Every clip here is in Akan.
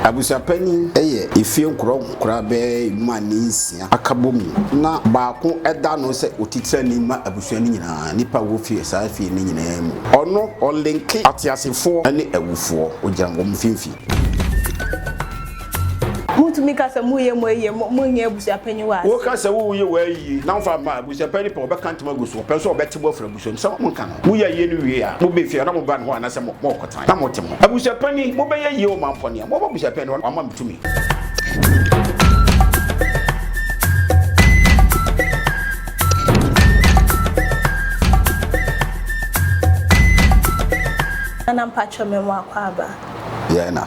Abusuapani eye efie nkura be manisia akabom na baako eda no se otitira ni ma abusuani nyina nipa wo fie saa fie ni nyina mu ono olinki atiasefo ene awufo ojango mfimfi Mutu mika se muye munye abusuapani wa wo ka se wo ye wa yi na mfa ma abusuapani pe obeka ntema guso pe so obetebo fra abusuani so mo kan wo ye ni wie a mo be fie na mo ba no na se mo kotan na mo temo abusuapani mo be ye o manfoni mo ba abusuapani o ma mtumi na mpacho memo akwaba na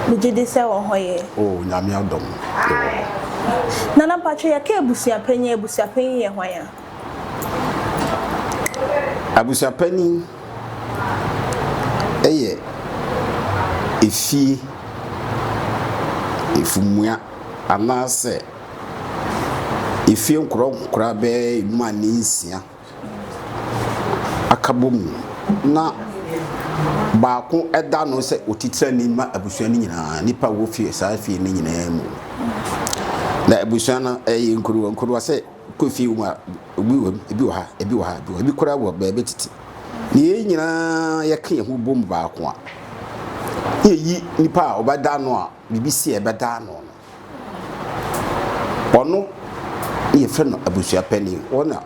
Mijide se won hoye. Oh, nyame adom. Nana mpacho ya ke abusuapani ye hwan. Abusuapani eye efi efumua anase efi nkura be manisia akabom na baako eda no se otitira ni ma abusuani nyina nipa wo fie saa fie ni nyina mu na abusuana nkuru se ko fie wo ebi wo ha ebi kura wo ba betiti ni nyina yake ho bom baako a yi nipa obada no a bibisi ebeda no ono ye fe no abusuapani ona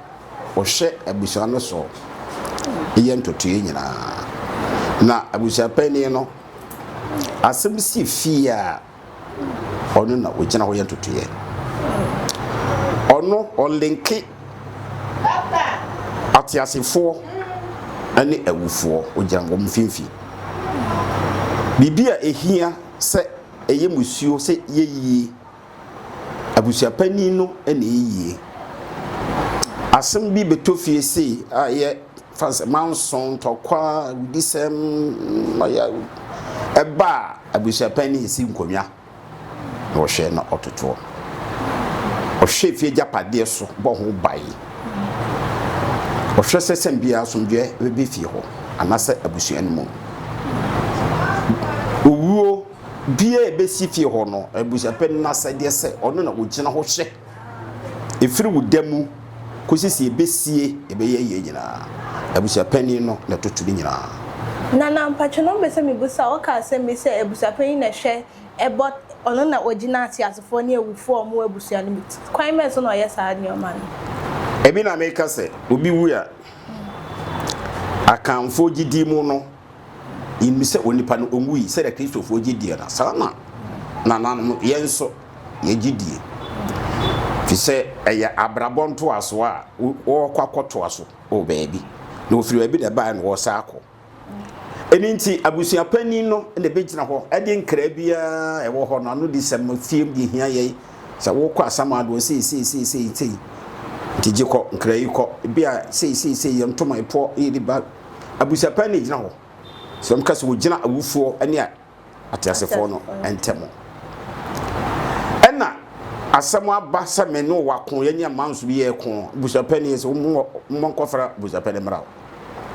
ohwe abusuano so ye ntoto nyina na abusuapani no asem si fie a ono na ogina ho yentotoye ono olinki atiasefo ane awufo ojango mfimfi bibia ehia se eye musuo se yeyi abusuapani no ene yeyi asem bi betofie sei a ye fans manson tokwa udisem aya eba abusuapani esi nkomia no hwe na ototo ohwe fie japade so bo ho bai ohwe sesem bia asomdwe be fie ho anase abusuani mu owuo bia be si fie ho no abusuapani na sade se ono na ogina ho hwe efiri wudamu kosisi ebesie ebeye nyina abusuapani no na totuli nyina nana mpacho no be se mebusa o ka se me se abusuapani na hwe ebot ono na ogina atiasefo ne awufo mo abusuani mit kwan me so na oye saa ne o man ebi na make se obi wu ya akanfo gidi mu no imi se onipa no onwui se da Kristofo gidi na sana na no yenso ye gidi fi se eye abrabonto aso a wo kwakoto aso o baabi na ofiri abi da ba na wo saako eni nti abusuapani no na begina ho ade nkra bia e wo ho no anu di sem fiem di hia ye se wo kwa samado sei tiji ko nkra yi ko bia sei yentoma epo yedi ba abusuapani gina ho so mkase wo gina awufuo ane atiasefo no entemo ena asamo aba se me no wakon ye nya manso bi ye kon abusuapani se mo nkofra abusuapani mra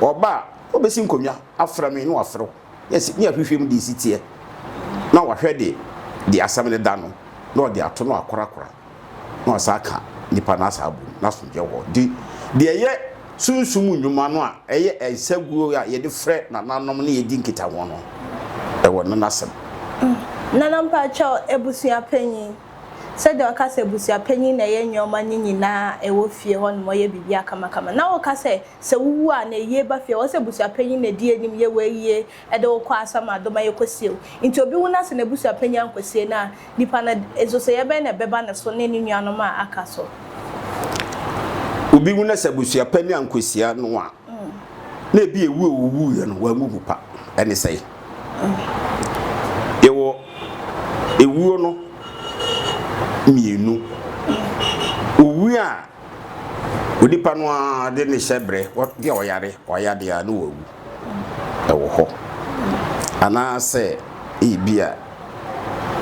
oba obesi nkomya afra me no afro yes ni ahwehwem di sitie na wahwe de asam ne da no na odi ato no akorakora na osaka nipa na asabu na sonje ho di eye sunsum nnwuma no a eye esaguo a ye de frɛ na nanom ne ye di nkita ho no e wo no nasem nanampa cho ebusuapani se de okase ebusuapani na ye nyoma nyina e wo fie ho no ye bibia kama na okase se wuwu a na ye ba fie wo se ebusuapani na di enim ye wayie e de wo kwa asama adoma ye kosiew nti obi wu na se na ebusuapani ankosie na nipa na ezo se ye be na beba na so ne nuanom a akaso obi wu na se ebusuapani ankosia no a na ebi ewu ye no wa mu pupa ene sei ewo ewu no mienu owu a odipa no a de ne hyebre de oyade a no wawu ewo ho ana se ebia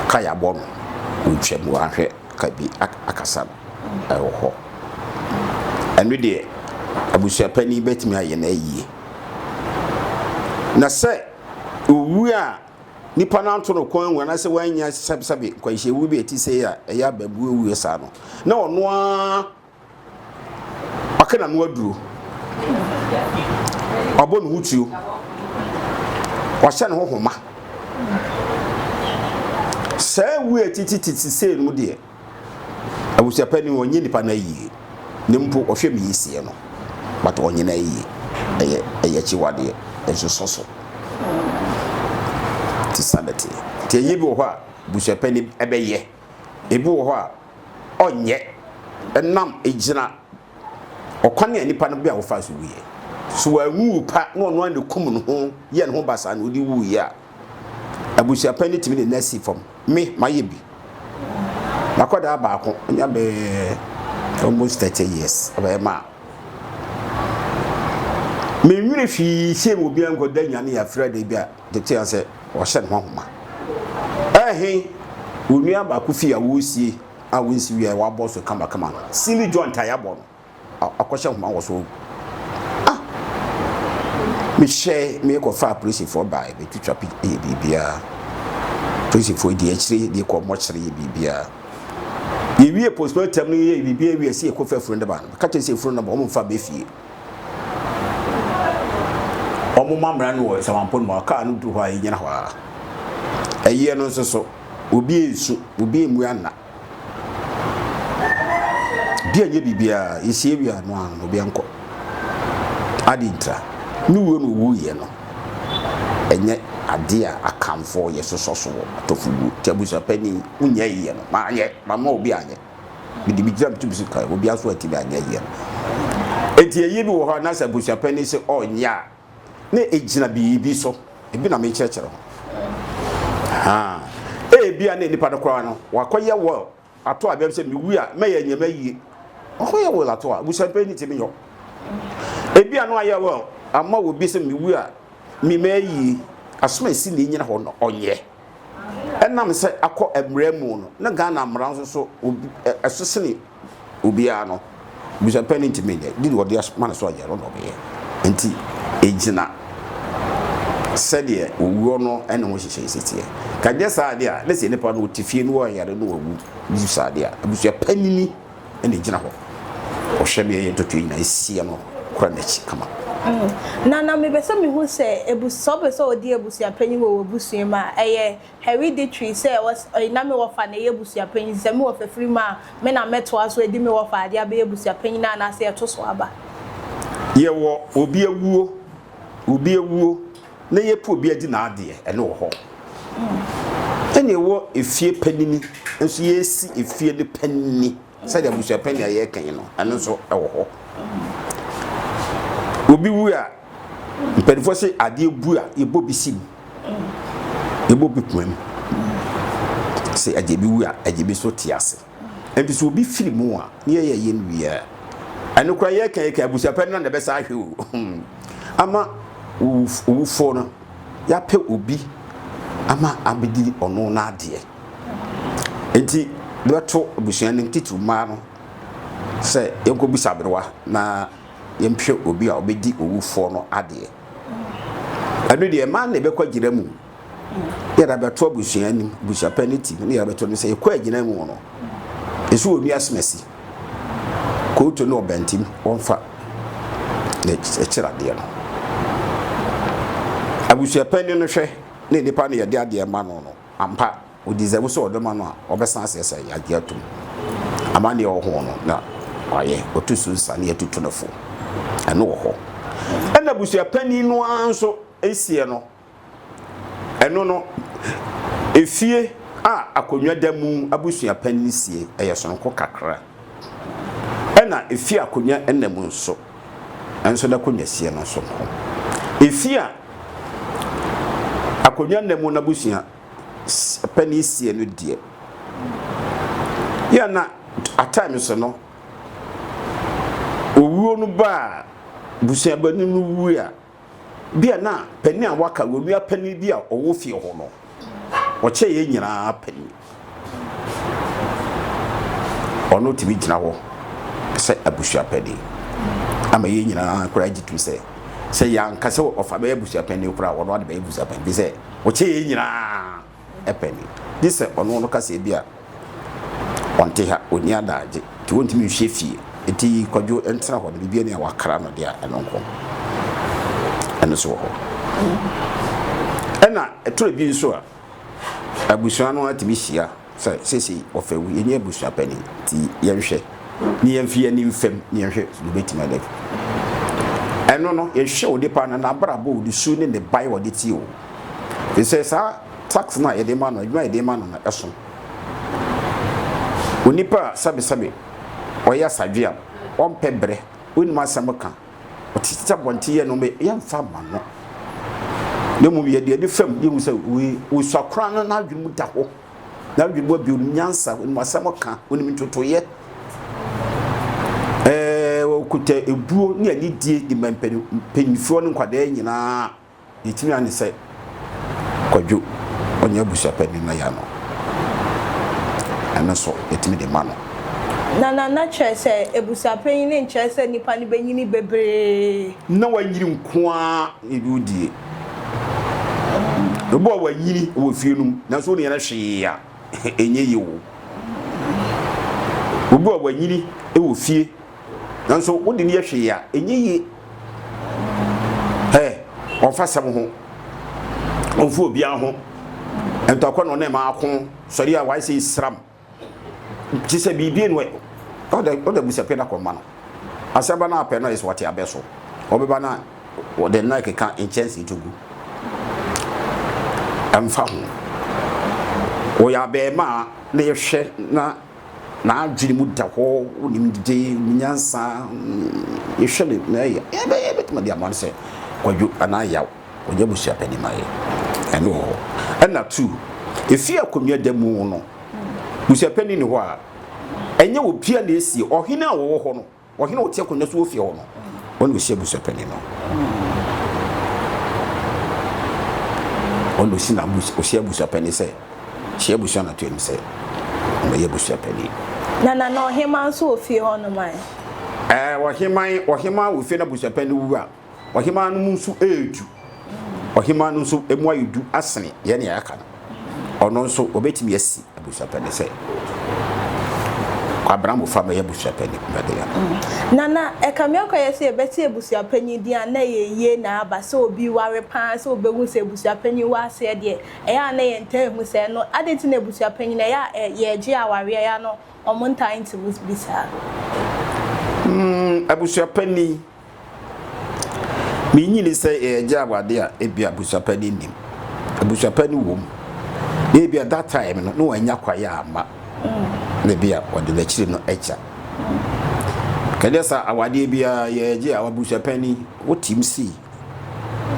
kaya bono utwemu ahwe kabi akasa ewo ho enu de abusuapani betimi aye na yie na se owu a nipa na nto no kwan wana se wanya sabe kwanhye wu bi eti se ya eya babu ewu esa no na ono a akana no aduro abo no hutuo wahye no hohoma sa wu etiti se no de abusia pani wonye nipa na yi nimpo ohwe mi yisie no but onye na yi eye chiwade enso soso ti sanity ti yi bi wo ho a busia pani ebeye ebi wo ho a onye enam ejina okwane nipa no bia wo fa so wiye so awu pa no no ande kum no ho ye ne ho basa no di wu ye a abusia pani timi de nasi fom me mayebi nakoda baako nya be almost 30 years aba ma me nwire fi se mo bia ngoda nyane ya frede bia de tia se o hye ne ho homa onua baako fi awosie a wonsi wi wa boss kama sili joint ayabo no akohye homa wo so me share me ko fa police for by be twitwa bibia police for di achire di ko mo chire bibia yewie postmortem no ye bibia wi ase ko fa friend ba ka che se friend ba o mo fa be fie o mo mamra no wo samampon mo ka no du ho ayi nyina ho ayi no so obi esu obi emu ana dia nye bibia yesie wi ano an obi enko adintra nuwo no wuye no enye ade a akamfo ye sososo atofugu tiabusa pani unya yiye no ma anye mama obi anye bidi bi jam tubisu kai obi aso ati anye yiye no enti eyi bi wo ho na sabusa pani se onya na ejina bibi so ebi na me chechere bia na nipa no kwa no wakoye wo ato abem se mi wu a meye nyema yie okoye wo lato a busa pani timi yo ebia no aye wo amma wo bi se mi wu a mi mayi asoma esi ne nyina ho no onye enam se akọ emremu no na Ghana mran so esosene obia no busa pani timi ne di wo de asoma so aye no be enti ejina sede owuo no ene ho hyehyɛ setie kagye saade a na se nipa no tifie no yare no owu di saade a abusia panini ene gina ho o hwebe ye totu ina esie no kora na chi kama na me bese me hu se ebuso bese odi ebusia panyi wo ebusia ma eye hereditary se was na me wo fa na ebusia panyi se me wo fa free ma me na meto aso edi me wo fa ade aba ebusia panyi na se eto so aba ye wo obi ewuo na ye po bi adi na ade ene wo ho ene wo efie panini enso ye si efie de panini sai da busia pani aye kan no ene so ewo ho obi wu a mpedifo se ade bu a ye bo bi sim ye bo bi pum se ade bi wu a ade bi so tiase enti so obi firi mu a ne ye nwie ene kura ye kan busia pani na be sa ahwe o ama ufo no ya pe obi ama abedi ono na ade enti beto abusuan nim titu ma no se yenko bisabrewa na yemphwe obi a obedi owufo no ade anu de ma na be kwa gira mu ya da beto abusuan nim busia penalty ne ya beto no se kwa gira mu no esu obi asmesi ko to no bentim onfa ne echira de no abusia pani no hwe ne nipa no yede ade ma no ampa o deserve so odoma no a obesan asese ya ade atum amane o ho no na waye otusu sane atutu no fo eno wo ho ena abusia pani no anso esie no eno no efie a akonwa damu abusia pani sie eyesonko kakra ena efie akonwa enamu nso enso da konwa sie no so efie akonwa nemu na busia pani sie no die ya na at times no owuo no ba busia bani no wu a bia na pani a waka wonua pani bia owo fie ho no oche ye nyina pani ono tibi gina ho se abusia pani ama ye nyina kura jitu se ya nkase ofa be abusia pani kura wono ade be abusia pani bi se oche nyina epeni this ono no kase bia onte ha oni adaje ti wontimi hwe fie eti kwadwo entra ho bibia ne wakra no dia enonko eno so ho ena etoro bi nso a abusua no atimi hia sesi ofewu eni abusua pani ti yenhwe ni yemfie ni mfem ni yenhwe do betima lek eno no yehwe odipa na brabo odi su ne bai wode ti o they say sa tax na yede ma no adwuma yede ma no na eso onipa sabe oya sadwea ompe bre oni ma samka otita bonte ye no me yemfa ma no nemu yede fam yemu se we swakra no na adwumu da ho na adwumu bi nyansa oni ma samka oni mitotoye okuta ebuo ne ani die di mpenifo no nkwada nyina yetimi ane se kwadwo onya busua pani na ya no ana so yetimi de ma no na chese ebusa pani ne chese nipa ni benyini bebre na wanyiri nkoa edudie obo wanyiri wo fienum na so ne na hwe ya enye yewo obo wanyiri wo fie na so wodi ne hwe ya enye ye onfa sam ho onfu obi aho entokwa no na ma akon sori a wai sei sram jise bibie no oda busa pena ko ma no asaba na apɛ no is what ya beso obeba na the nike can in chance to go amfa ho o ya be ma na yehwe na adwiri mu da ho onim de nyansa yehwe na ya be betima dia man se kwadwo anaya onya busa peni mai eno na two efi akomia demu no busa peni ni ho a enye wo pia na esi ohene a wo ho no ohene wo tie akonya so ofie ho no wonu busa peni no wonu si na busa peni se hia busa na tuem se na ye busa peni na ohema so ofie ho no mai ohema wo fie na busa peni wu a ohema no nso edu ohema no nso emu ayedu asene ye ne aka no ono nso obetimi asi abusa peni se Abraham fama ye busa peni bade ya na ekamiako ye se beti ebusa peni dia na ye na aba se obi ware pan se obehu se ebusa peni wa se de ya na ye ntahu se no adeti na ebusa peni na ya ye je aware ya no omonta into bisa abusa peni mi nyini se ye je awade a ebi abusa peni nim abusa peni wom ebi at that time no wanya kwaya ama na bia wode la chiri no echa kadesa awade bia ye je awabusa pani wotim si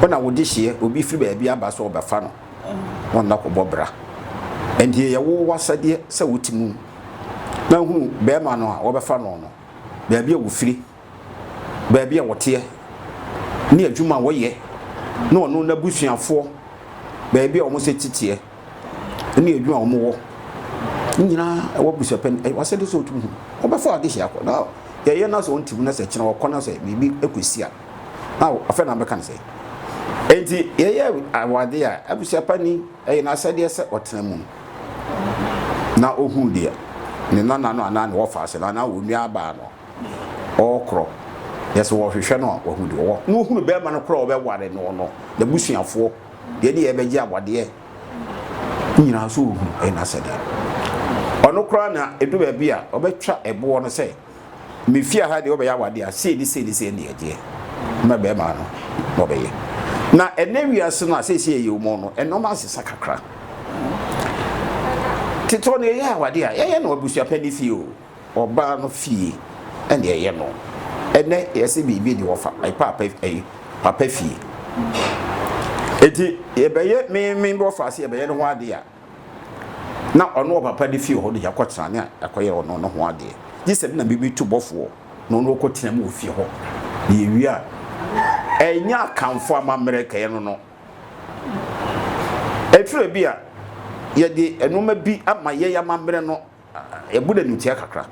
ona wode hye obi firi ba bia ba so obefa no wonna ko bobra enti ye wo wasade se wotimu na hu be ma no a obefa no no ba bia wo firi ba bia wote ne adwuma woye na ono na busuafo ba bia omo se titie ne adwuma omo wo nyina ewo busa pen wasede so otu obefa ade hia ko na ye na so ontimu na se kina okona se bibi ekosia na afa na beka nse enti ye awade a abusa pani na asade se otenamu na ohu dia ne nana no ana ne wo fa se na wo nua aba no okro yes wo hwehwe no ohu di wo no ohu be ma no kro obe ware no no da busuafo de ne ye beje awade nyina so ohu na asade ono kra na edu ba bia obetwa ebo no se mefia ha de obeya wade a se ni ne aje ma be ma no obeye na enewiase no asese ye mo no enoma asesa kakra tito ne ye wade a ye no abusua pani fie o oba no fie ene ye no ene yesi bibi di wofa ai papa fie eti ye beye me bo fa se ye beye no ho ade a na ono papa de fie ho de yakotra ne akoye ono no ho ade gise na bibi tu bofo no no kotina mu fie ho ye wi a enya kanfo amamreka ye no eture bi a ye de enoma bi ama ye yamamre no ebuda nutia kakra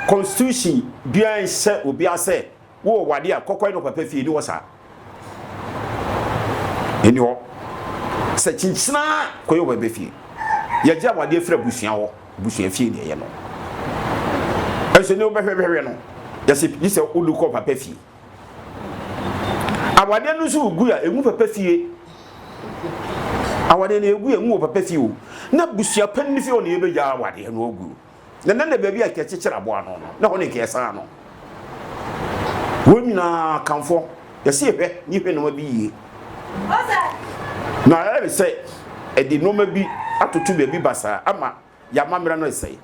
constitution bia se obi ase wo wade a kokoy no papa fie ni wo sa eni ho asa chinchina koyo ba befi ya ja wade fra busua ho busua fie ne ye no eso ne obehwehwe no ya se yise uluko papa fie awade no so ugu ya egu papa fie awade ne egu egu papa fie o na busua pan ni fie o ne be ja awade no ogu na baabi a kekekere abo ano no na ho ne kesa no womina kanfo ya se hwe ni hwe no bi yi na ya se edi no ma bi atotu baabi basa ama ya mamra no sei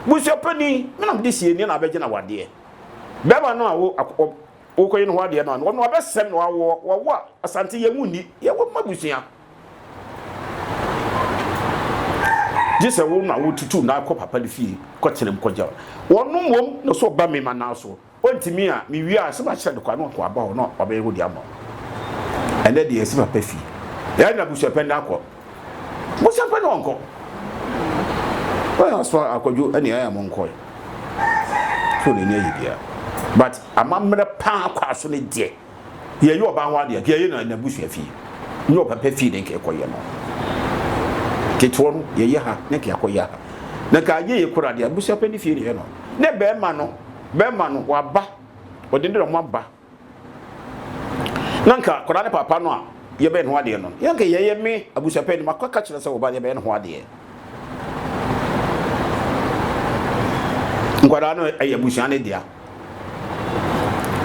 busua pani me na de sie ni na abeje na wade beba no a wo koyi no wade no no abesem no wo asante ye muni ye wo mabusua jise wo na wo tutu na akọ papa le fie ko kyerem ko jaw wonu mom no so ba me mana so ontimi a me wi a se ba kyerem de kwa no ko aba ho no obe ho di amo ene de esi papa fie ya na busua pani akọ busua pani onko well so akoju ene ya mo nko so le nye yibia but amamre pa kwa so ne de ye yo ba ho ade ye na busua fie nyo papa fie de nke koye no ketwon ye ha ne ke akoya na ka ye kura de busua pani fie ne no ne be ma no waba odinde mo aba nanka kura ne papa no a ye be no ade no ye nke ye me abusua pani makaka kire se wo ba ye be no ade nkora no ayabusua ne dia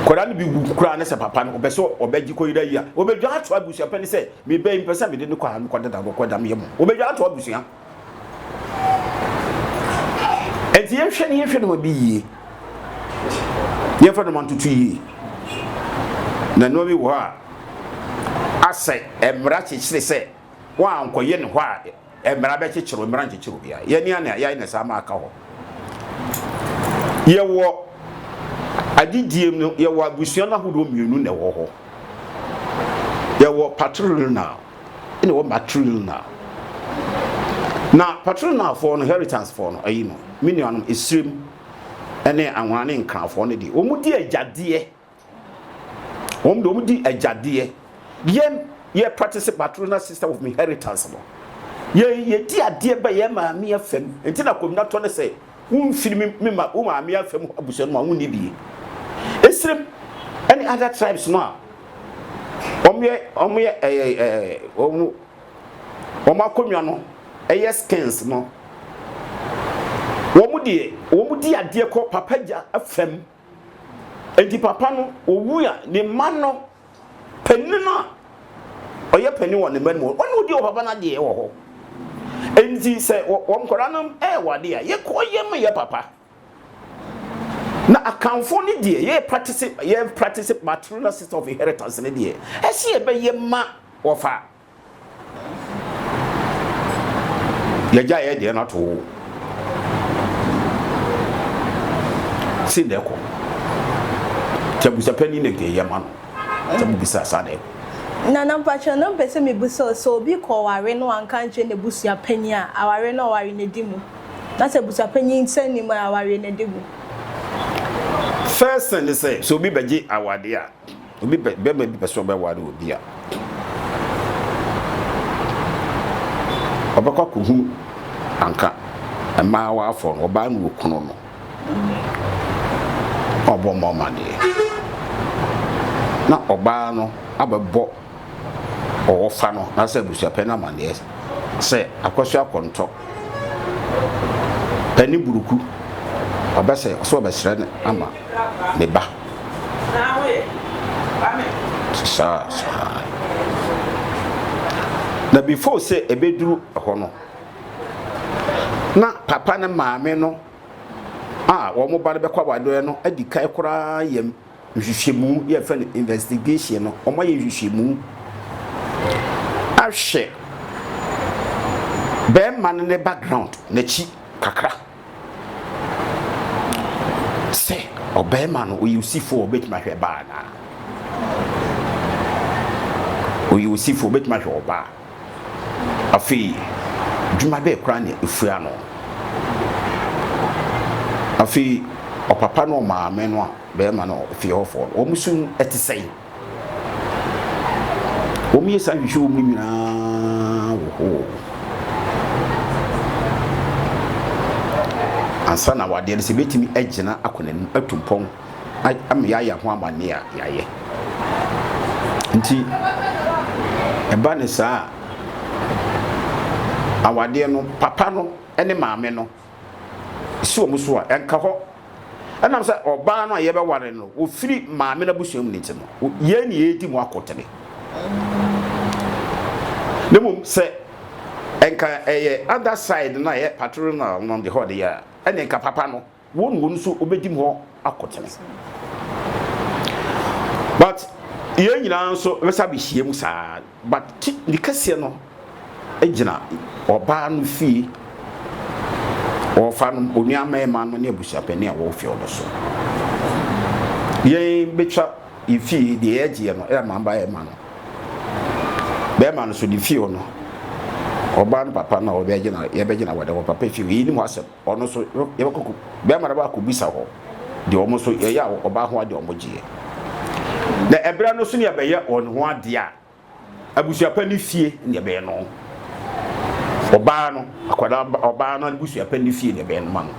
kora no bi kura ne se papa no obeso obeji ko ira ya obeju ato abusua pani se me be impesa me de no kwa no kwada ko dam ye mo obeju ato abusua enti ye hwe no bi yi ye fa no mantutu yi na no bi wo a ase emra chechire se wa ankoye ne ho a emra be chechiro emra chechiro bia ye ni ana ya ina sama aka ho ye wo adidiem no ye wo abusua na hodo mienu ne wo ho ye wo patronal ene wo matronal na patronal for no inheritance for no ayi no minianum esrim ene anwane nkran for no di omudi agade omudi agade ye practice patronal system of inheritance no ye di ade ba ye ma me afam enti na komna to ne say unfiri me ma o ma me afam abusua no ma woni bi esrim any other tribes no omye omakonwa no skins no womudi ade ko papaja afam enti papa no owu ya ne ma no penina oye peni won ne manmu onu di o papa na de wo ho enti se won kora no wade a ye ko ye me ye papa na akanfo ni de ye practice maternal system of inheritance ne de ese ye be ye ma wo fa ye ja ye de na to sin de ko tabusa peni ne de ye ma no tabisa sa de na mpacho no pese me buso so obi ko ware no anka nche ne busua pani a aware no ware ne dimu na se busua pani nsani mu aware ne dimu first and say so obi beji awade a obi be person be ware obi a obakwa kuhu anka ama wa afọ oba nu okuno no obo mama de na oba no abebo o fa no na se busua pena mane se akwasu akonto pani buruku obese so obesre ne ama ne ba na we sa na before say ebeduru ho no na papa ne maame no wo mo ba be kwa wado no adi kai kora yam hwehwemu ye fa investigation no omo ye hwehwemu ahwe be man ne background na chi kakra se obe man o yusifo obetima hwe ba na o yusifo obetima hwe oba afi djuma be kra ne efua no afi opapa no maame no a be man no fi hofo o musun etisei o mi yesa hwehwe o mu nyina oh ansa na wade ne se betimi agina akonanim atumpon am ya ho amane a yaye nti eba ne saa awade no papa no ene maame no si omu so a enka ho enam se oba no ye be ware no ofiri maame na busuam ne nti no ye ne edi mu akotene nemu se enka other side na ye patronal no de ho de ya ene enka papa no won so obedi mu ho akotene but ye nyina so besa be hie mu saa but ni kase no agina oba no fi o fa no onuama ma no ne abusuapani a wo fi odo so ye betwa ifi de egie no e ma ba e ma no be ma no so di fi no oba no papa na oba agina ye be gina wade wo papa fi yi ni mo asem ono so ye bekoko be ma na ba ko bisa ho de omo so ye ya oba ho ade omo gie na ebra no so ne be ye on ho ade a abusuapani fie ne be no oba no akwada oba no abusuapani fie ne be no ma no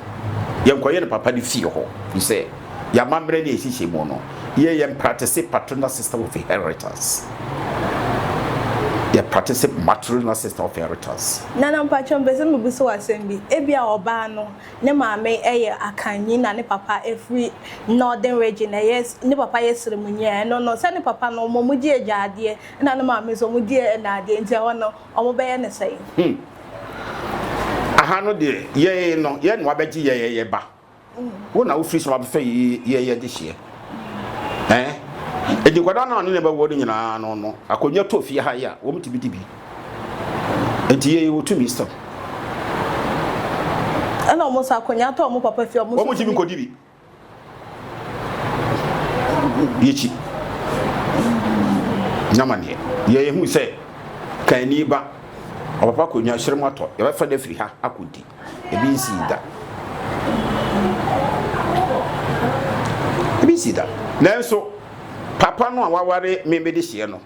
ye nkoye ne papa ne fie ho fi say ya mamre ne esihye mu no ye practice paternal system of inheritance. Ye practice maternal system of inheritance. Nana mpachom bese mu biso asembi ebia oba no ne maame eye akanyi na ne papa every northern region yes ne papa yesere munye no se ne papa no mo die agade na ne maame so mo die na ade ntia wono omo be ye ne sei aha no de ye no ye no abeji ye ba wo na wo free so abefa ye de hie edi kwada na ne ba wodi nyina no akonya to fie ha ya wo mtibidibi enti ye wo to mi stop ana omo sa akonya to omo papa fie omo wo mtibi kodibi yechi nyamane ye hu se kan ni ba o papa konya hyerem ato ye ba fa da firi ha akodi ebi nsi da nanso papa no awaware me de hie no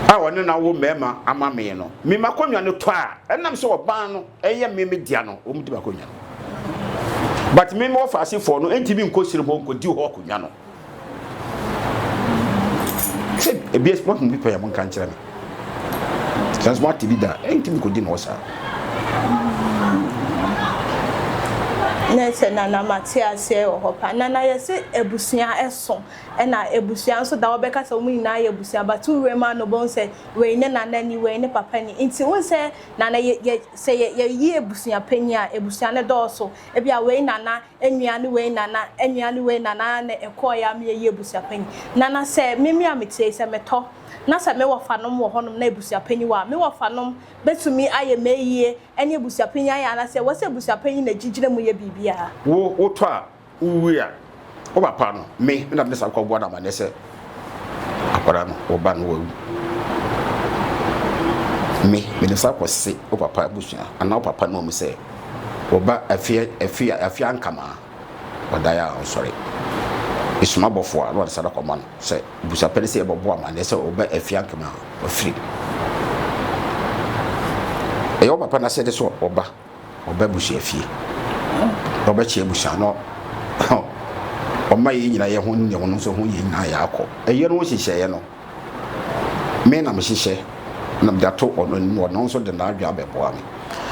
a woni na wo mema ama me no me makonwa no to a enam so oban no eye me dia no o mudi makonwa no but me mo fa asifo no enti bi nkosiri ho nkodi ho konwa no se ebi sport mo bi ya mo kan kire me transport bi da enti bi kodi no sa nese nana Matias ye ohopa nana yesi ebusua eso na ebusua so da obeka se mu nyina ye ebusua but we ma no bon se we ne nana ni we ne papa ni nti won se nana ye se ye ebusua panyi a ebusua ne do so e bia we nana enua ne we nana ne ekoya me ye ebusua panyi nana se mimi ametie se meto na sa me wafanom wo honom na ebusuapanyi wa me wafanom betumi aye meyie ene ebusuapanyi aye ana se wo se ebusuapanyi na gigire mu ye bibia wo to a uwi a wo papa no me na me sa kwa bo na ma ne se akwara no wo ba no wo me ne sa kwa se wo papa ebusua ana wo papa no mu se wo ba afia nkama wadaya sorry isuma bofo a no se da koma no se busa pele se bobo ama ne se oba afia nkama ofiri eyo papa na se de so oba busa afie oba chi busa no o ma yi nyina ye ho ne ho no so ho yi nyina ya akọ eye no hihye ye no me na me hihye na me dato ono so de na adwa bebo ami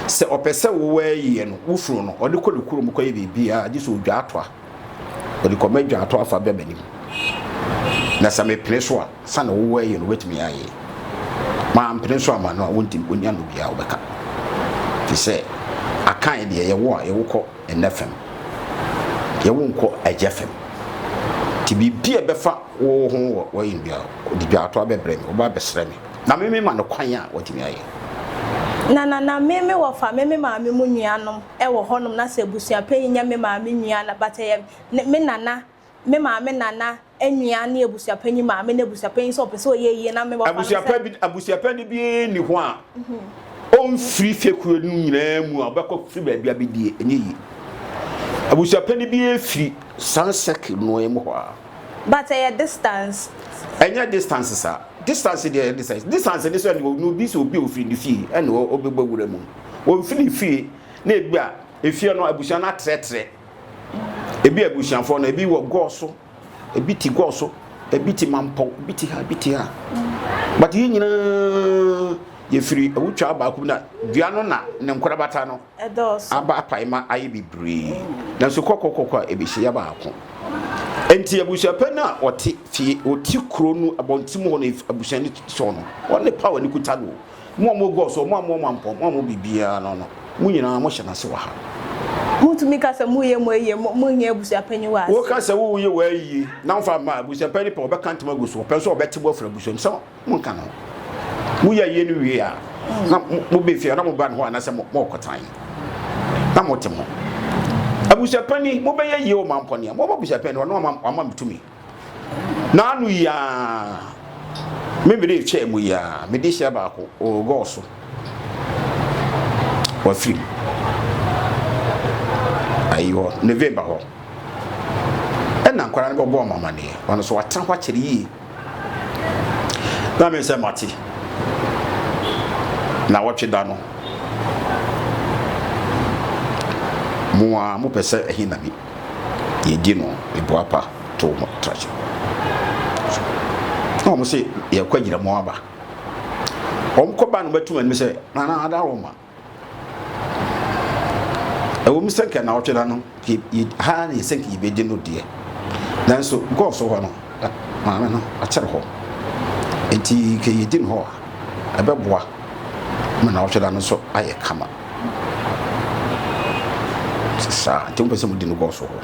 se opese wo wa yi no wo furu no o de kodukuru mu koye bibia adi so odwa ato a o de komedwa ato afa bebani na sa me preso a sa na wo wa yi no wetimi aye ma preso ama no wontim onia no bia obeka ti se akan de ye wo a ye wo ko NFM ye wo nko ajefem ti bibia befa wo ho wo yin bia di bia ato abebrem wo ba besrem na me ma no kwan a wotimi aye na meme wafa meme maame mu nuanom e wo honom na se busua panyi nya me maame nua na bataye me nana me maame nana enua na ebusua panyi maame na ebusua panyi so pese oyeye na me wafa abusua panyi bi ni ho a on free fekuru nu nyina mu a obekọ free ba bia bidie enyi abusua panyi bi free sansek no em ho a bataye distance enya distance sa distance there distance this one no bi so obi ofiri ni fie and obegba wura mu o firi fie na ebi a efie no abusia na tretre ebi abusianfo na ebi wo goso ebi ti goso ebi ti mampo ebi ti ha but yi nyina ye firi awutwa ba ku na dua no na ne nkora bata no edos aba apaima ayi bibri na so kokokoko ebi hye ba ako enti abusia pe na oti fie oti kro nu abontim ho na abusia ni so no wonne power ni kuta no mo goso mo mampo mo bibia no mu nyina mo hye na se wa ha mutumi ka se mu ye mo nye abusia panyi wa wo ka se wo ye wa yi na mfa ma abusia panyi pe obeka ntema goso pe so obetebo fra abusia so mo nka no mu ye ye no wie a na mo be fie na mo ba no ana se mo kotan na mo temo abusia panyi mo be ye ye o mamponi mo abusia panyi no ama mtumi na anu ya me be che mu ya me di sia ba ko o goso wa film ayo November ho na nkwara ne bo mama ne wano so watan kwa kire yi na me se mati na watwe da no muwa mu pese ehina bi ye di no ebo apa to mo trache no mo se ye kwagira mo aba ko ba no batuma ni se na ada roma ewo mi senke na watwe da no ha na senke ye be di no de nanso go so ho no ma me no a kire ho enti ke ye di no ho abeboa me na watwe da no so aye kama sa tem pese mo di no go so ho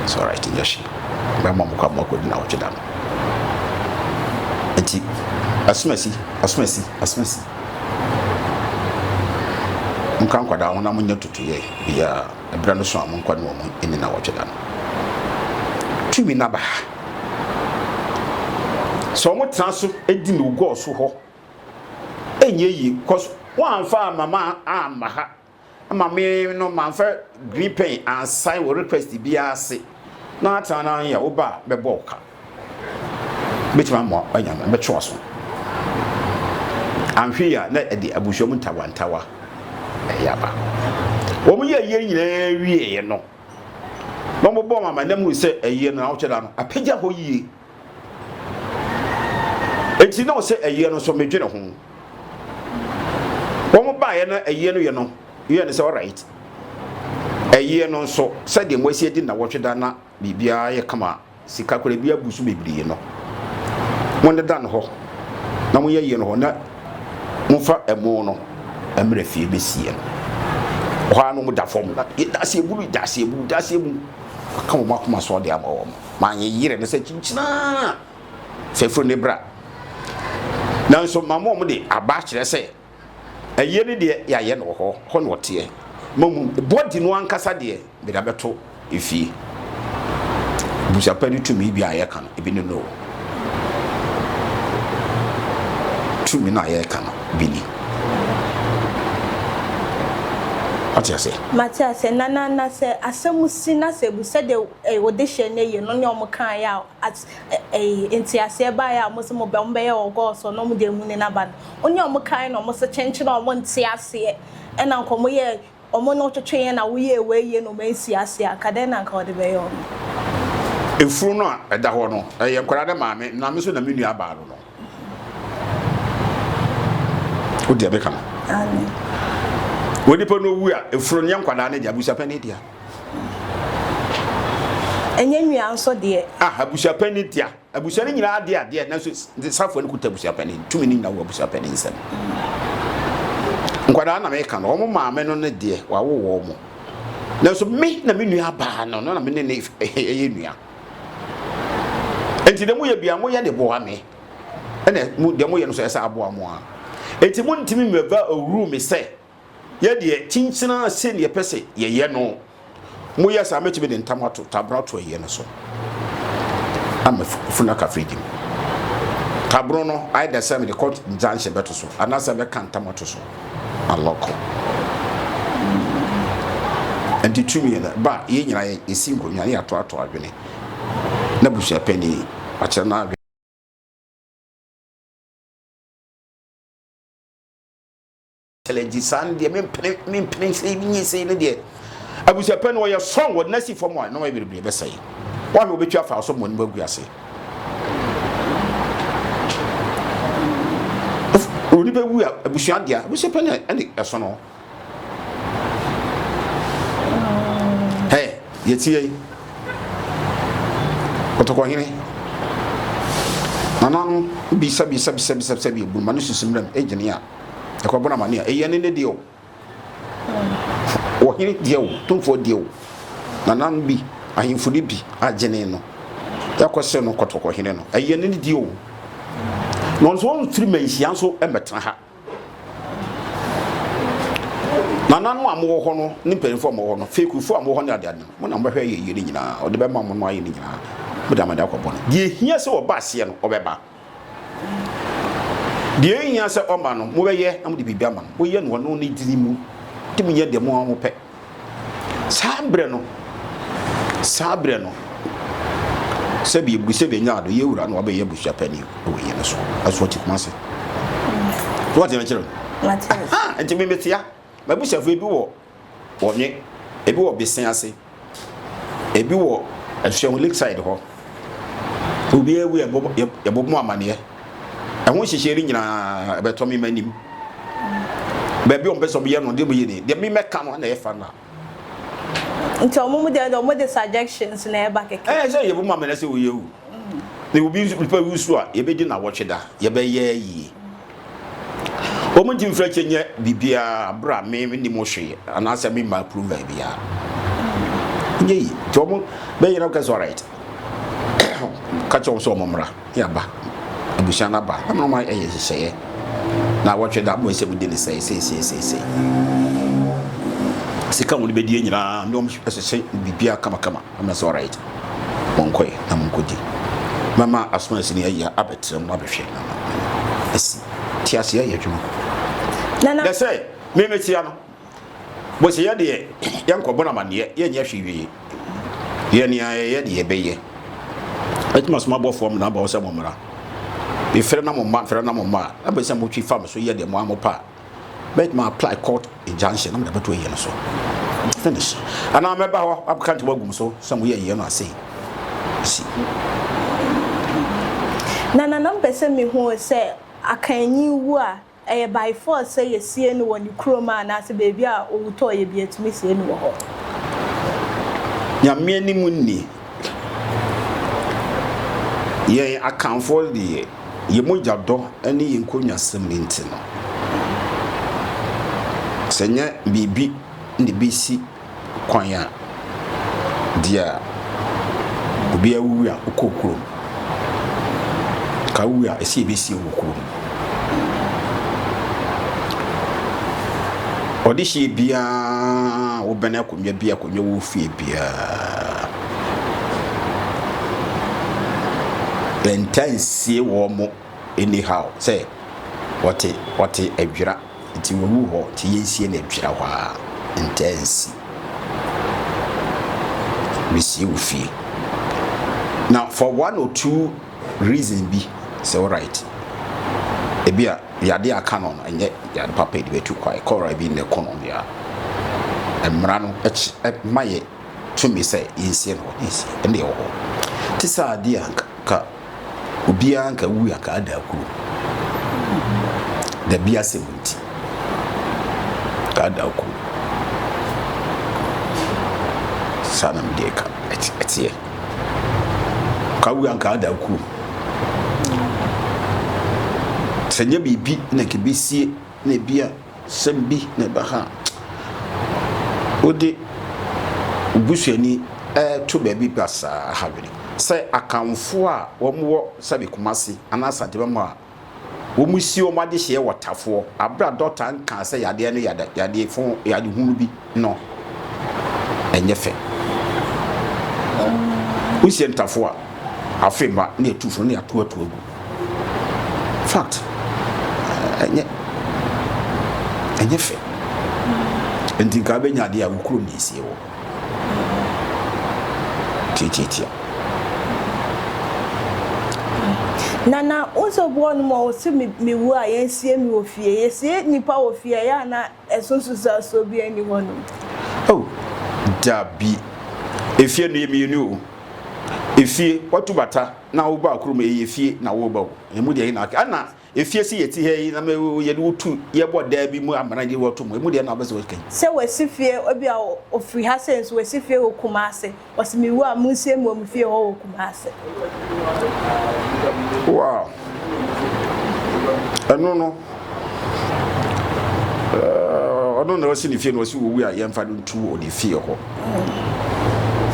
it's all right yes ba mo ko mo ko di na watwe da no enti asmasi nkan kwada ho na munya tutuye ya ebra no so amon kwa no mo eni na watwe da no tumi na ba so mo transo edi no go so ho enye yi cause one fa mama amaha amame no manfa green pen and sign wo request bi ase na ata na ya oba be boka betima mo anya be choso anhwe ya na edi abuhwom ntawantawa yaba wo mu ye nyina wie ye no no mo bo mama na mu se eye no awche da no apagya ho yie enti na wo se eye no so medwene ho wo mo ba ye na eye no ye no ye ne se all right eye no so se de mo esi edi na wotwe da na bibia ye kama sika kore bia busu bebrie no mo ne da no ho na mo ye no ho na mo fa emo no emre fie besie no ho anu mo da fom na da se bulu aka mo makoma so de amawo ma ye yire ne se chinchina se fro ne bra na so mamo mo de aba kire se eye ne de ya ye no ho no te mamu body no ankasa de be da beto efie busa pani tumi bi aye kan ebi ne no tumi na aye kan bini atiase matiase na se asemusi na se bu se de wodehye ne ye no ne omokan ya entiase ba ya mo se mo be mo be ye ogo so no mo de mu ne na ba onye omokan no mo se chenche na omo ntiase e na nkomo ye omo no twetwe ye na wo ye we ye no mensi ase akade na nka ode be ye omo efuru no eda ho no ye nkwara de maame na me so na menu aba no odi abe kama amen wodi po no wu a efuru nya nkwada na abusia pani dia enye nwia nso de abusia pani dia abusia ni nyina ade na so safo ni kuta abusia pani tumi ni na wo abusia pani nsem nkwada na me ka no mo maame no ne de wa wo mo na so me na me nua ba no na me ne ye nua enti de mo ye bia mo ye de bo ame ene mu de mo ye no so esa abo amo a enti mo ntimi meba owuru me se ye de chinchina se ne pese ye no mo ye sa metimi de ntamato tabrato ye no so ama funa ka fridi tabro no ai da se me de court janche beto so anasa be kan tamato so aloko enti tumi ye ba ye nyina ye esi nkonya ye ato adwene na busia pani akyɛ na challenge san de me say me say ne de abusa pɛ no yɛ song wɔ nasi fam a no bebre be say wa me obetwa fa so mo ne bagu ase ori be wu abusa de abusa pɛ no ene ɛso no hey yetie kotoko hene nanan bisa bi bu manu susimram ejene a ekobona mane a eyene ne de o wo hene de o tumfo de o nanan bi ahimfudi bi agene no yakose no kotoko hene no eyene ne de o no so on three menhia so emetra ha nanan no amwo ho no ne penfo mo ho no fake fu amwo ho ne ade ade mo na mbehwe ye yiri nyina o de be ma mo no aye ni nyina budamada kwabona die hia se wo ba ase no obeba die hia se oma no mo beye na mo de bibia ma mo ye no no ne diri mu de mo ye de mo ho pe sabre no se bi bu se be nya do ye wura no obe ye busua pani o ye no so aso ti kuma se what you chiro enti me metia ma busua fu ebi wo onye ebi wo besen ase ebi wo ahwe lakeside ho obi ewu ye bobo amane ehun hyehyeri nyina ebeto me manim ba bi on beso be ye no de mo ye ni de me meka no na ye fa na nti omo de suggestions na e ba keke say ye bomo amane say oye wu ne obi prepare wusu a ye be di na wocheda ye be ye yi omo ntim frache nye bibia bra me ni mo hwe ana say me ma approve bia nye yi tomo be ye na ka so right kacho so momra ya ba abusia na ba amno ma eye hyehyeye na wocheda mo se budi ni say sika woni be die nyina ndom hyehyeye bibia kama am so right monkoi na monkodi mama asma sini ya abetrem na behwe na esi tiase ya yadwuma na say me metia no bo se ya de yanko na mane ye nya hwewie ye ni ye de ye beye etima sma bo form na ba wo se momra be fere na momma abese mo twi fam so ye de mo amopa bet ma apply court injunction na beto ye no so finish ana meba ho applicant wagum so some ye no ase si na pese me hu se akanyi wu a by force say ye sie no woni kroma na se baby a owuto ye bi etumi sie no ho nyame ani munni ye akanfo de ye mojado ani ye nkonya sementi no senya bibi ndi bisi kwanya dia obi awu a okokoro ka wu a esi bisi okokoro odishi bia wo bena akonwa bia akonwa wo fie bia intense wo mo anyhow say what adwira ti wo ho ti yensie na adwira ho a intense bisi wo fie now for one or two reason be say all right ebia yade akanon enye yade papa de betu kwai kora bi ne konon ya emra no maye tumi say yensie no yensie ende wo ti sa ade anka obi anka wu aka ada kuru da bia 70 ka ada kuru sana mdeka etie ka wu anka ada kuru senya bibi na kebesie na bia sembi na baha odi obusuani to baby pasa habiri say akamfo a womwo sabe kumasi anasa de ma womusi o made hye wotafo abra doctor nka say yade no yade fon yade hunu bi no enye fe usi ntafo a afema na etufo na yato agu fact enye fe entinka benya de agukuru ni sie wo titia Nana also born more see me wu a yensie me ofie yesie nipa ofie ya na esonso so bi anyone. Oh, dabi. Efie no yemienu. Efie watu bata na wo ba akuru me efie na wo ba wo. Emu de na ana efie si yeti he na me ye de wotu ye bo da bi mu amana de wotu mu. Emu de na obese wo kan. Se wasifie obi a ofri ha sense wasifie okumase. Wasi me wu a munsie mu omfie ho okumase. Wow. No. I don't know if you know we are young fan to or the fear.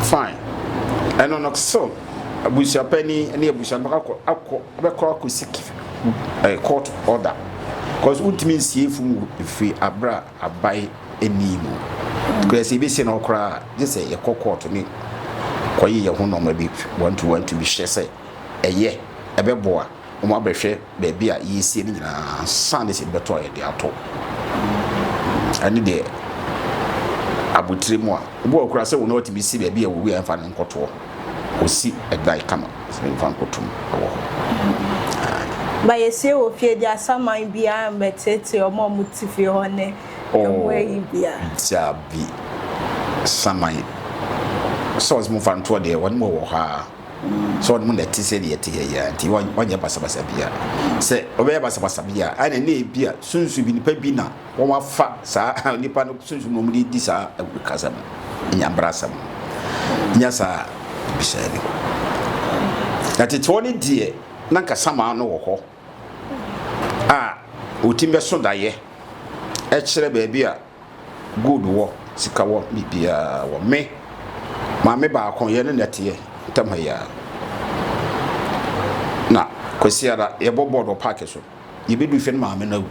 Fine. I don't know so. Abusia penny and Abusia Bako seek a court order. Because what means see if we abra abai any more. Because if you say no cry, just say a court to me. Quay your home maybe want to be sure say a year. A beboa, my befre, baby, ye see Sunday in the toy, they are told. I need the Abutrimoa. Walk across will not be see baby, we are finding court. Or see a guy come up, saying Fancotum. By a seal of fear, there are some might be I'm better or more motive on it. Oh, where you be. Sabi. Some might. So it's more fun to there, one more. So mun let say the here nti wanya basabasa bia say obeya basabasa bia ana na bia sunsu bi nipa bi na won afa sa nipa no sunsu no mudi di sa kasa nya brasam nya sa bisani ati toni die na kasama no wo ho otimbe so daye e kire ba bia good wo sika wo bibia wo me ma me ba akon ye ne nete tamaya na kwesiara ye bobodo park so ye bedu fe ma me na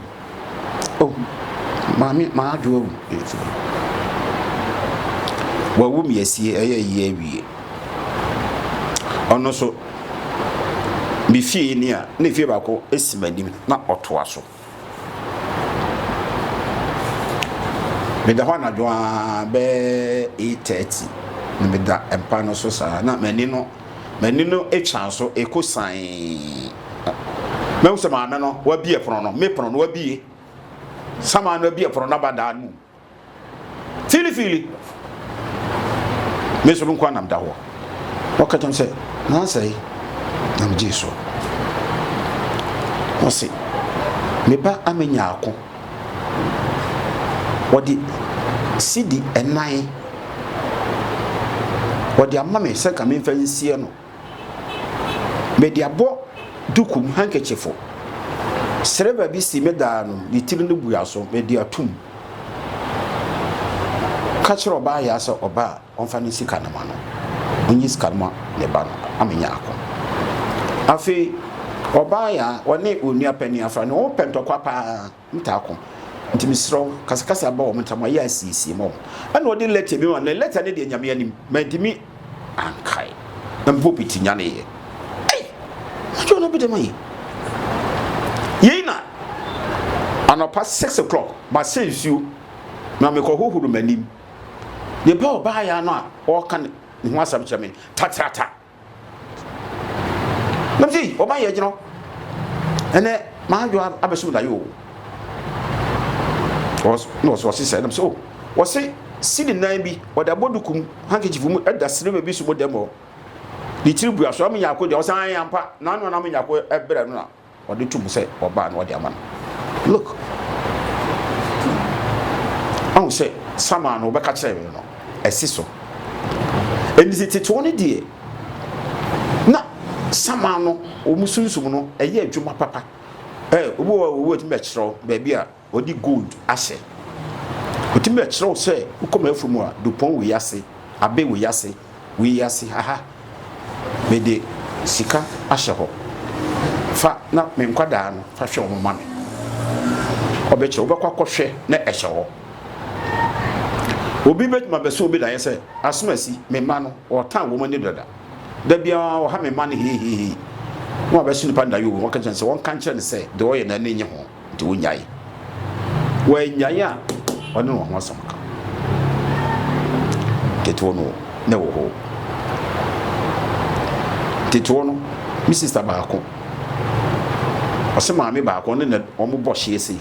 oh mami ma adwo wa wu mi asie eye ye wie ono so mi fie ni a na fie ba ko esimanim na otoa so me da hwana dwa be 8:30 me da empa no so sa na mani no etwa so ekosan me wo se ma me no wa bie pono no me pono no wa bie sama no bie pono na bada nu fili me so nkwa nam da ho wakatam se na sai nam jesu o se me ba amenya ako wodi sidi enai wodi amame se ka me fansie no me dia bo dukum hankechefo sereba bi si me da no litiri no buaso me dia tum kachiro ba ya se oba onfa ni sika na ma no onyi sika ma le ba no amenya ako afi oba ya woni onua pani afa no o pento kwa pa ntako ntimisro kasakasa ba o mtama ya asisi mo ana odi letter bi na letter ne de nyame anim mantimi ankai na mbopiti nyane ye ajo no bi de mai yina anopa 6 o'clock ma sensu na me ko hohuru manim ne ba oba ya no a o kan ne ho asam chame tatata namji oba ya jino ene ma ajo abesu da yo so said them so was say sidi nan bi wada bodukum hankechifu mu eda sire bi so bodemo di tribu aso am nyako de osan yampa na no na am nyako ebere no na wade tum say oba na wade ama look I say sama no beka kire no esiso eniziti to ne die na sama no omusunsum no eye adwuma papa obo ti me kiro ba bia odi gold ase otimbe kiro se ukoma afumu a dupon we yase abe we yase haha mede sika ahye ho fa na me nkwada no fa hwe o mama obe kiro obekwa kohwe na ehye ho obi betuma beso obi dan se asomasi me ma no o tan wo mani dada da bia o ha me ma no he wo abeso ni panda yo wo ka chense won kan chere se de o ye na nenye ho de wo nyai wanyaya ono no ho asomka tetwono na wo ho tetwono Mrs. Tabako ɔsɛ maame baako ne na ɔmo bɔ hye ese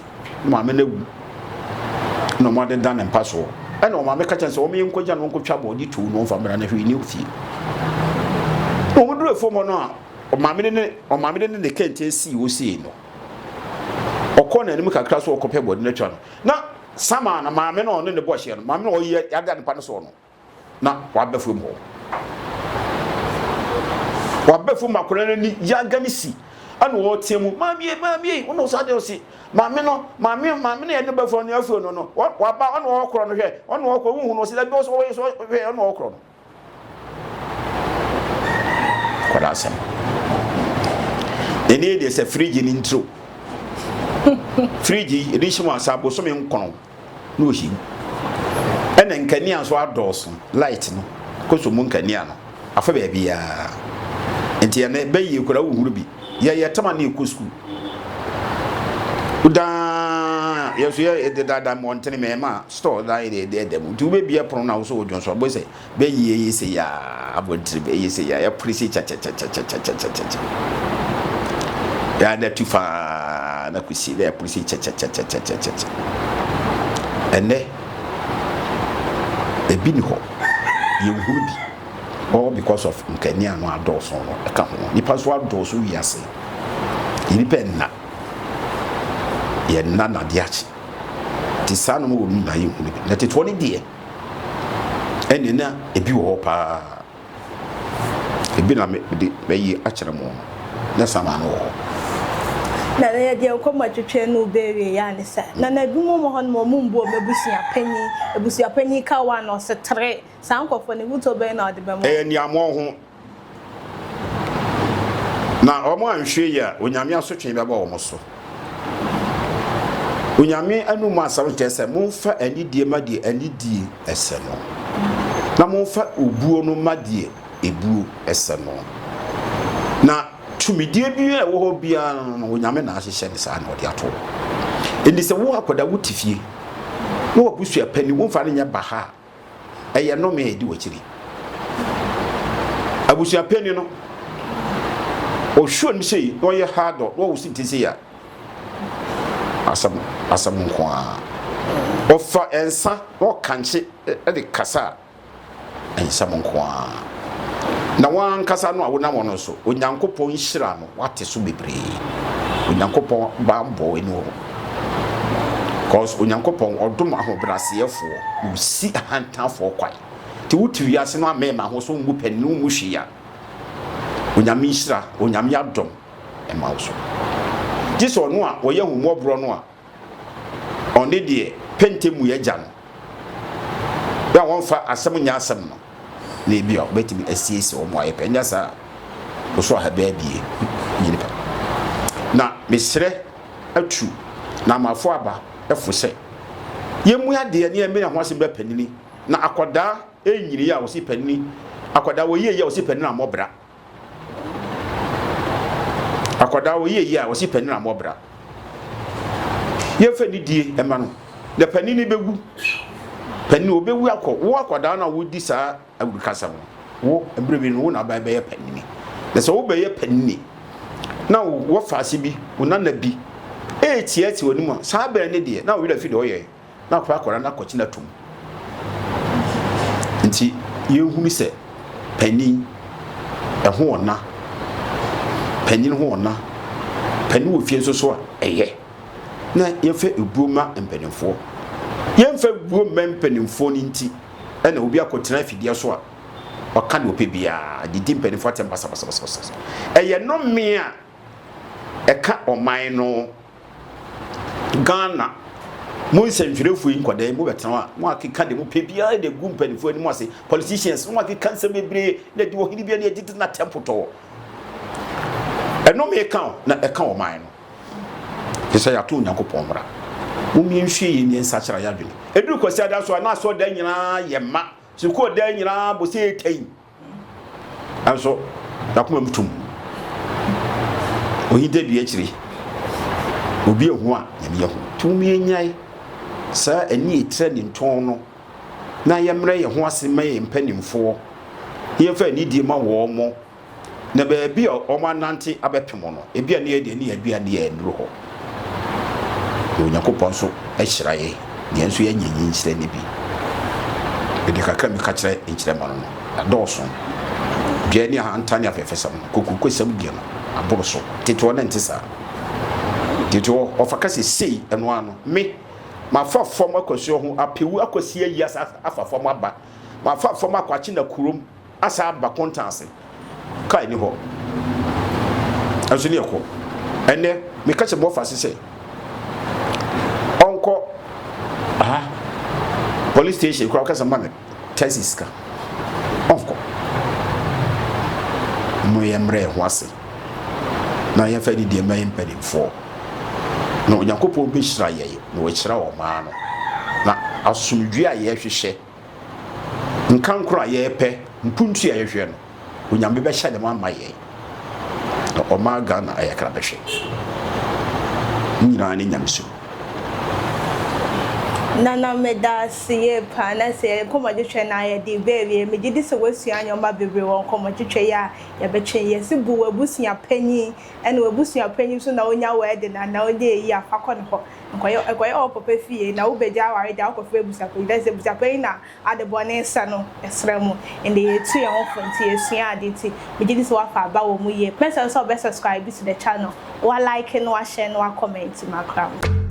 maame na wu na ɔmo ade dan ne mpa so ɛna ɔmo maame ka kyɛn sɛ ɔmo yɛ nkɔgya no nkɔtwa bɔ ɔde tu no ɔmfa mra na hwɛ ni ofie ɔmo duro efo mo no a ɔmaame ne ne kente si wo si no ɔkɔ na anim kakra so ɔkɔpɛ bɔ de na twa no na sama na maame no ne bɔ hye no maame no ɔyɛ yada ne pa no so no na wabɛfo mu wabɛfo makora ni yaga ne si ana wɔte mu maame wono so ade osi maame no ne ne bɛfo no afo no waba ana wɔkoro no hwɛ ana wɔkɔ hu no si da bi so hwɛ ana wɔkoro no kwala asɛm ene de sɛ fridge ni ntro fridge edition wa sabo so me nkono no ohi ene nkania so adɔso light no koso mu nkania no afa ba bia enti ya na bayi kura wuhuru bi ya tama na ekɔ school uda yeso ye de dada montene me ma store da ide de mu tu be bia prono na wo so odwon so bo se bayi ye se ya abotire be ye se ya prisi cha ya da tufa na kusi da prisi cha ene ebi ni ho ye wuhuru bi all because of nkania no adɔso no eka ho nipa so adɔso wiase nipa na ye na de achi ti sanu mo wonu na ye hu bi na te to ne de ene na ebi wo pa ebi na me yi akyere mo na sama no wo na ya de ko ma twetwe no bewe ya ne sa na na bi mo ho no mo mbo ebusia panyi ka wa no setre san kofo ne wuto be na ode be mo ni amo ho na omo anhwe ya onyame asotwe be ba omo so onyame anu mu asam kyese mo fa anidie ma die anidie ese no na mo fa obuo no ma die ebuo ese no na tumidie bi e wo ho bia no onyame na ahyehye ne sa na ode ato endi se wo akoda wutifie no wabusua pani wo fa ne nya baha eye no me edi wakiri abusua pani no o sure ni sei no ye hard no wo sintisi ya asam nko a ofa ensa no kanche e de kasa ensa nko a na wan kasa no awona mo no so onyankopon hira no wate so bebre onyankopon ba mbo enu cause onyankopon odom ahobraseyefo usi ahantafo kwai ti wutu ase no amema ho so ngu panu mu hwia onyame hira onyame adom ema wo so jiso no a woye humobro no a onde de pentemu yaja no ya wonfa asem nya asem no na ebi o betimi asiesi o mo ayepe nya sa wo so ha ba bie nyinipa na mesre atu na mafo aba efo se yemu ya de ne eme na ho asem ba panini na akoda enyiri ya wo si panini akoda wo ye ya wo si panini na mobra akoda wo ye ya wo si panini na mobra ye fa ni die ema no de panini begu panini obewu akọ wo akoda na wo di sa agurukasa mo wo ebrebi no wo na ba ye panini de so wo be ye panini na wo faase bi wo na bi tiati woni mu sa ba ne de na wo da fi de oye na kwa akoda na kochi na tum nti ye hunu se panin ho ona panin ho ona panin wo fie so a eye na ye fa ebuoma empanimfo ye mfa ebuoma empanimfo ni nti na obi akotena fidie so a waka de opebia didi empanimfo atem basa eye no me a eka oman no Ghana mo nsɛmfirefo yi nkɔda mo betena mo akeka de mo pebia de gu empanimfo ni mo ase politicians mo akeka nsɛm bebre na di wo hini bia na didi na tempoto eno me ka na eka oman no kisa ya to nyankopɔn mra wo mi nhwe yi ni nsachara ya dwene eduru kwasi ada so na so da nyina ye ma so ko da nyina bo se etain anso da kuma mutum o hide bi akiri obi ehu a nyame yehu tumi enyai sa ani etre ni nton no na ye mra ye ho ase ma ye mpanimfo ye fa ni die ma wo mo na baabi o ma nante abepemo no ebia ne de ne ebia ne ndro ho Onyankopɔn so ahyira ye ne nso yanyanyi nhyira ne bi ede kakra mi ka kyerɛ nkyerɛ ma no adɔɔso bia ne anta ne afefesam kokokosam die no aboro so tetewo na ntesa tetewo ofaka se sei eno ano me ma fa fom akwasuo ho apewu akwasi ayas afa fom aba ma fa fom akwachi na kurom asa aba kontanse kai ni ho aso ne ko ene me ka che mo fa se onko police station kwa kasa mame tesiska onko mo yemre ho ase na ye fa di de ma impedi for no Onyankopɔn be hyira ye na wo kyira wo ma no na asomdwe a ye hwehwe nkankro a ye pɛ mpuntu a ye hwɛ no Onyame be hyɛ de ma ma ye na o ma ga na ayakra be hwɛ nyina ne nyamso Nana meda siye pa na se komodwetwe na ye di bewie me gidi se wasua nyoma bebre won komodwetwe ya betwe ye se bu wabusua panyi ene wabusua panyi so na onya wede na onye yi afakọ ne ho ekoye o papa fie na wo beja aware da akofa busa panyi da se busa panyi na adebo ne nsa no esremu ende ye tu ye ho fonti esua aditi me gidi se wa fa ba wo mu ye person so be subscribe to the channel wa like no wa share no wa comment makram